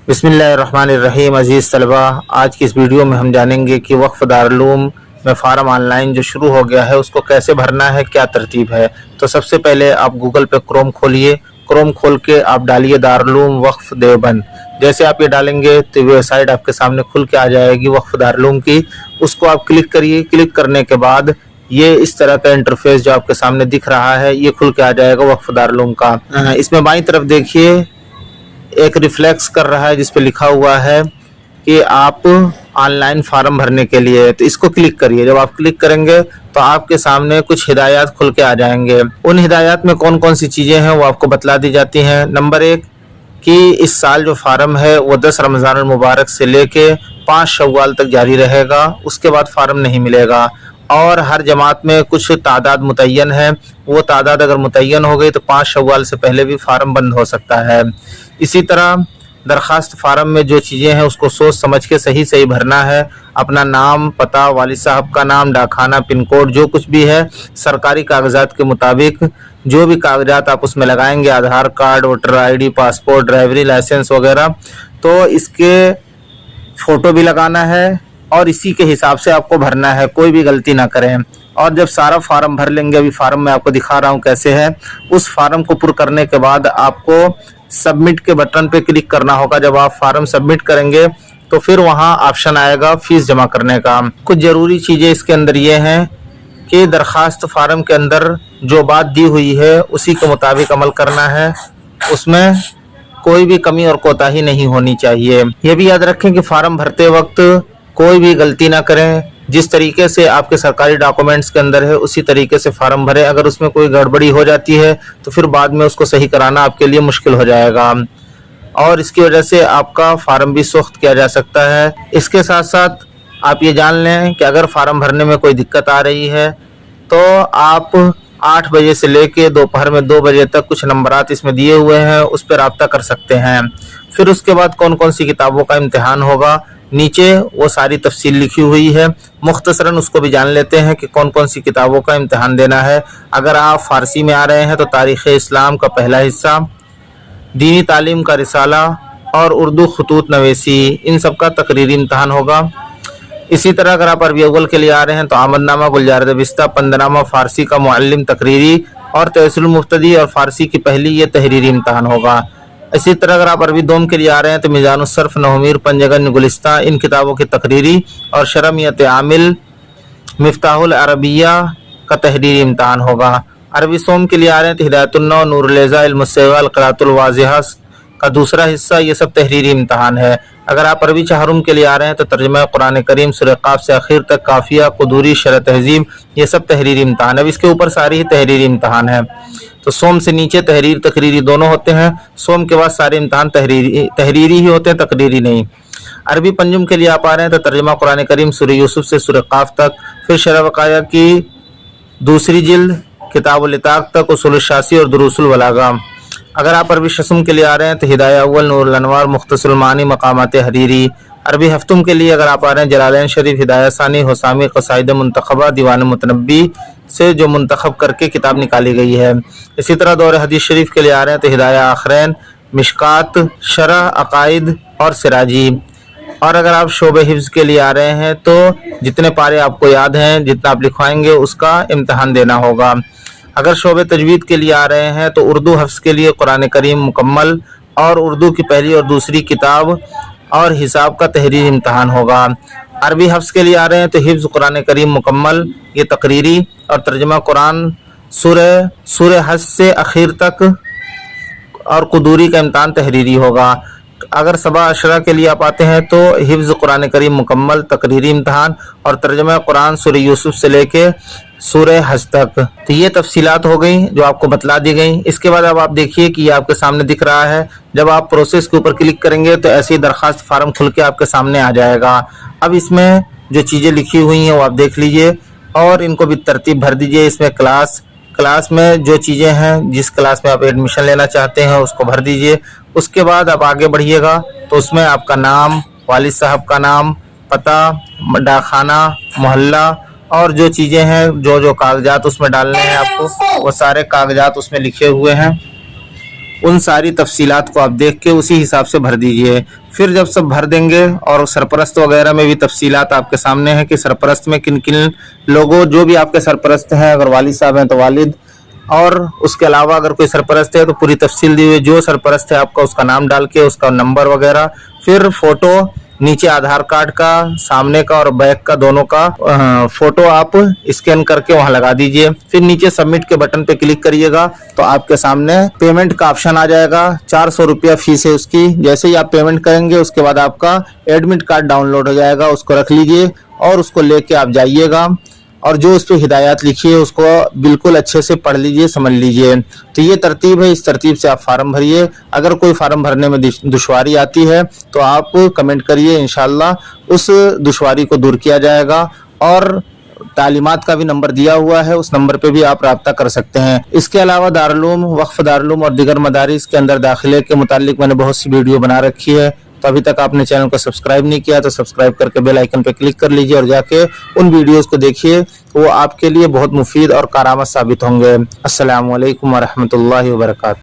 बिस्मिल्लाहिर्रहमानिर्रहीम। अज़ीज़ तलबा, आज की इस वीडियो में हम जानेंगे कि वक्फ़ दारुल में फ़ार्म ऑनलाइन जो शुरू हो गया है उसको कैसे भरना है, क्या तरतीब है। तो सबसे पहले आप गूगल पे क्रोम खोलिए। क्रोम खोल के आप डालिए दारुल वक्फ़ देवबंद। जैसे आप ये डालेंगे तो वेबसाइट आपके सामने खुल के आ जाएगी वक्फ़ दारुल की। उसको आप क्लिक करिए। क्लिक करने के बाद ये इस तरह का इंटरफेस जो आपके सामने दिख रहा है ये खुल के आ जाएगा वक्फ़ दारुल का। इसमें बाईं तरफ देखिए एक रिफ्लेक्स कर रहा है जिस पे लिखा हुआ है कि आप ऑनलाइन फॉर्म भरने के लिए, तो इसको क्लिक करिए। जब आप क्लिक करेंगे तो आपके सामने कुछ हिदायत खुल के आ जाएंगे। उन हिदायत में कौन कौन सी चीज़ें हैं वो आपको बतला दी जाती हैं। नंबर 1 कि इस साल जो फार्म है वो 10 रमज़ान मुबारक से लेके 5 शव्वाल तक जारी रहेगा, उसके बाद फार्म नहीं मिलेगा। और हर जमात में कुछ तादाद मुतय्यन है, वो तादाद अगर मुतय्यन हो गई तो 5 शव्वाल से पहले भी फार्म बंद हो सकता है। इसी तरह दरखास्त फार्म में जो चीज़ें हैं उसको सोच समझ के सही सही भरना है। अपना नाम, पता, वालिद साहब का नाम, डाकखाना, पिन कोड, जो कुछ भी है सरकारी कागजात के मुताबिक जो भी कागजात आप उसमें लगाएंगे, Aadhaar card, voter ID, passport, ड्राइवरी लाइसेंस वगैरह, तो इसके फ़ोटो भी लगाना है और इसी के हिसाब से आपको भरना है, कोई भी गलती ना करें। और जब सारा फार्म भर लेंगे, अभी फार्म मैं आपको दिखा रहा हूँ कैसे है, उस फार्म को पुर करने के बाद आपको सबमिट के बटन पे क्लिक करना होगा। जब आप फार्म सबमिट करेंगे तो फिर वहाँ ऑप्शन आएगा फीस जमा करने का। कुछ ज़रूरी चीज़ें इसके अंदर ये हैं कि दरखास्त फार्म के अंदर जो बात दी हुई है उसी के मुताबिक अमल करना है, उसमें कोई भी कमी और कोताही नहीं होनी चाहिए। ये भी याद रखें कि फार्म भरते वक्त कोई भी गलती ना करें। जिस तरीके से आपके सरकारी डॉक्यूमेंट्स के अंदर है उसी तरीके से फार्म भरें। अगर उसमें कोई गड़बड़ी हो जाती है तो फिर बाद में उसको सही कराना आपके लिए मुश्किल हो जाएगा और इसकी वजह से आपका फार्म भी सख्त किया जा सकता है। इसके साथ साथ आप ये जान लें कि अगर फार्म भरने में कोई दिक्कत आ रही है तो आप 8 बजे से लेके दोपहर में 2 बजे तक कुछ नंबरात इसमें दिए हुए हैं, उस पर रब्ता कर सकते हैं। फिर उसके बाद कौन कौन सी किताबों का इम्तिहान होगा, नीचे वो सारी तफसील लिखी हुई है। मुख्तसरन उसको भी जान लेते हैं कि कौन कौन सी किताबों का इम्तिहान देना है। अगर आप फ़ारसी में आ रहे हैं तो तारीख़ इस्लाम का पहला हिस्सा, दीनी तालीम का रिसाला और उर्दू खतूत नवेसी, इन सब का तकरीरी इम्तिहान होगा। इसी तरह अगर आप अरबी अव्वल के लिए आ रहे हैं तो आमदनामा, गुलजार दबिस्ता, पंदनामा, फ़ारसी का मुअल्लिम तकरीरी और तहसील मुफ्तदी और फ़ारसी की पहली ये तहरीरी इम्तिहान होगा। इसी तरह अगर आप अरबी दोम के लिए आ रहे हैं तो मीज़ानुस्सर्फ़, नहमीर, पंजगन, गुलिस्तां, इन किताबों की तकरीरी और शरमियत आमिल, मिफ्ताहुल अरबिया का तहरीरी इम्तिहान होगा। अरबी सोम के लिए आ रहे हैं तो हिदायतुन्नौ, नूरुल-इज़ा, इल्मुस्सवा, क़िराअतुल वाज़िहा का दूसरा हिस्सा, ये सब तहरीरी इम्तिहान है। अगर आप अरबी चहारुम के लिए आ रहे हैं तो तर्जुमा कुरान करीम सूरह क़ाफ़ से आखिर तक, काफ़िया, कुदूरी, शरह तहज़ीब, ये सब तहरीरी इम्तिहान है। अब इसके ऊपर सारी ही तहरीरी इम्तिहान है। तो सोम से नीचे तहरीर तकरीरी दोनों होते हैं। सोम के बाद सारे इम्तिहान तहरीरी ही होते हैं, तकरीरी नहीं। अरबी पंजुम के लिए आप आ रहे हैं तो तर्जुमा कुरान करीम सूरह यूसुफ से सूरह क़ाफ़ तक, फिर शरह वक़ाया की दूसरी जिल्द, किताबुल इताक़ तक, उसूलुश शासी और दुरूसुल बलागा। अगर आप अरबी शसम के लिए आ रहे हैं तो हिदाया अव्वल, नूरुल अनवार, मुख्तसरुल मानी, मकामात हरीरी। अरबी हफ्तुम के लिए अगर आप आ रहे हैं जलालैन शरीफ, हिदाया सानी, हुसामी, क़साइद मुंतखबा, दीवान मुतनब्बी से जो मुंतखब करके किताब निकाली गई है। इसी तरह दौर हदीस शरीफ के लिए आ रहे हैं तो हिदाया आखरैन, मिशकात, शरह अकाइद और सिराजी। और अगर आप शोबे हिफ्ज़ के लिए आ रहे हैं तो जितने पारे आपको याद हैं, जितना आप लिखवाएंगे उसका इम्तिहान देना होगा। अगर शोबे तजवीद के लिए आ रहे हैं तो उर्दू हफ्ज़ के लिए कुरान करीम मुकम्मल और उर्दू की पहली और दूसरी किताब और हिसाब का तहरीरी इम्तिहान होगा। अरबी हफ्ज़ के लिए आ रहे हैं तो हिफ्ज़ कुरान करीम मुकम्मल, ये तकरीरी और तर्जुमा कुरान सूरह हज से आखिर तक और कुदूरी का इम्तिहान तहरीरी होगा। अगर सबा अशरा के लिए आप आते हैं तो हिफ्ज़ कुरान करीम मुकम्मल, तकरीरी इम्तिहान और तर्जुमा कुरान सूरह यूसुफ से लेके सूरह हज तक। तो ये तफसीलात हो गई जो आपको बतला दी गई। इसके बाद अब आप देखिए कि ये आपके सामने दिख रहा है। जब आप प्रोसेस के ऊपर क्लिक करेंगे तो ऐसे ही दरखास्त फार्म खुल के आपके सामने आ जाएगा। अब इसमें जो चीज़ें लिखी हुई हैं वो आप देख लीजिए और इनको भी तरतीब भर दीजिए। इसमें क्लास में जो चीज़ें हैं, जिस क्लास में आप एडमिशन लेना चाहते हैं उसको भर दीजिए। उसके बाद आप आगे बढ़िएगा तो उसमें आपका नाम, वालिद साहब का नाम, पता, डाकखाना, मोहल्ला और जो चीज़ें हैं, जो जो कागजात उसमें डालने हैं आपको, वो सारे कागजात उसमें लिखे हुए हैं। उन सारी तफसीलात को आप देख के उसी हिसाब से भर दीजिए। फिर जब सब भर देंगे और सरपरस्त वगैरह में भी तफसीलात आपके सामने है कि सरपरस्त में किन किन लोगों, जो भी आपके सरपरस्त हैं, अगर वालिद साहब हैं तो वालिद, और उसके अलावा अगर कोई सरपरस्त है तो पूरी तफसील दी हुई, जो सरपरस्त है आपका उसका नाम डाल के उसका नंबर वगैरह, फिर फोटो नीचे आधार कार्ड का सामने का और बैक का दोनों का फोटो आप स्कैन करके वहां लगा दीजिए। फिर नीचे सबमिट के बटन पे क्लिक करिएगा तो आपके सामने पेमेंट का ऑप्शन आ जाएगा। 400 रुपया फीस है उसकी। जैसे ही आप पेमेंट करेंगे उसके बाद आपका एडमिट कार्ड डाउनलोड हो जाएगा, उसको रख लीजिए और उसको लेके आप जाइएगा और जो उस पर हिदायत लिखी है उसको बिल्कुल अच्छे से पढ़ लीजिए, समझ लीजिए। तो ये तरतीब है, इस तरतीब से आप फार्म भरिए। अगर कोई फार्म भरने में दुश्वारी आती है तो आप कमेंट करिए, इंशाल्लाह उस दुश्वारी को दूर किया जाएगा। और तालीमात का भी नंबर दिया हुआ है, उस नंबर पे भी आप राब्ता कर सकते हैं। इसके अलावा दारुल उलूम, वक्फ दारुल उलूम और दीगर मदारिस के अंदर दाखिले के मुतालिक मैंने बहुत सी वीडियो बना रखी है। तो अभी तक आपने चैनल को सब्सक्राइब नहीं किया तो सब्सक्राइब करके बेल आइकन पर क्लिक कर लीजिए और जाके उन वीडियोस को देखिए, वो आपके लिए बहुत मुफीद और कारामत साबित होंगे। अस्सलामु अलैकुम व रहमतुल्लाहि व बरकातहू।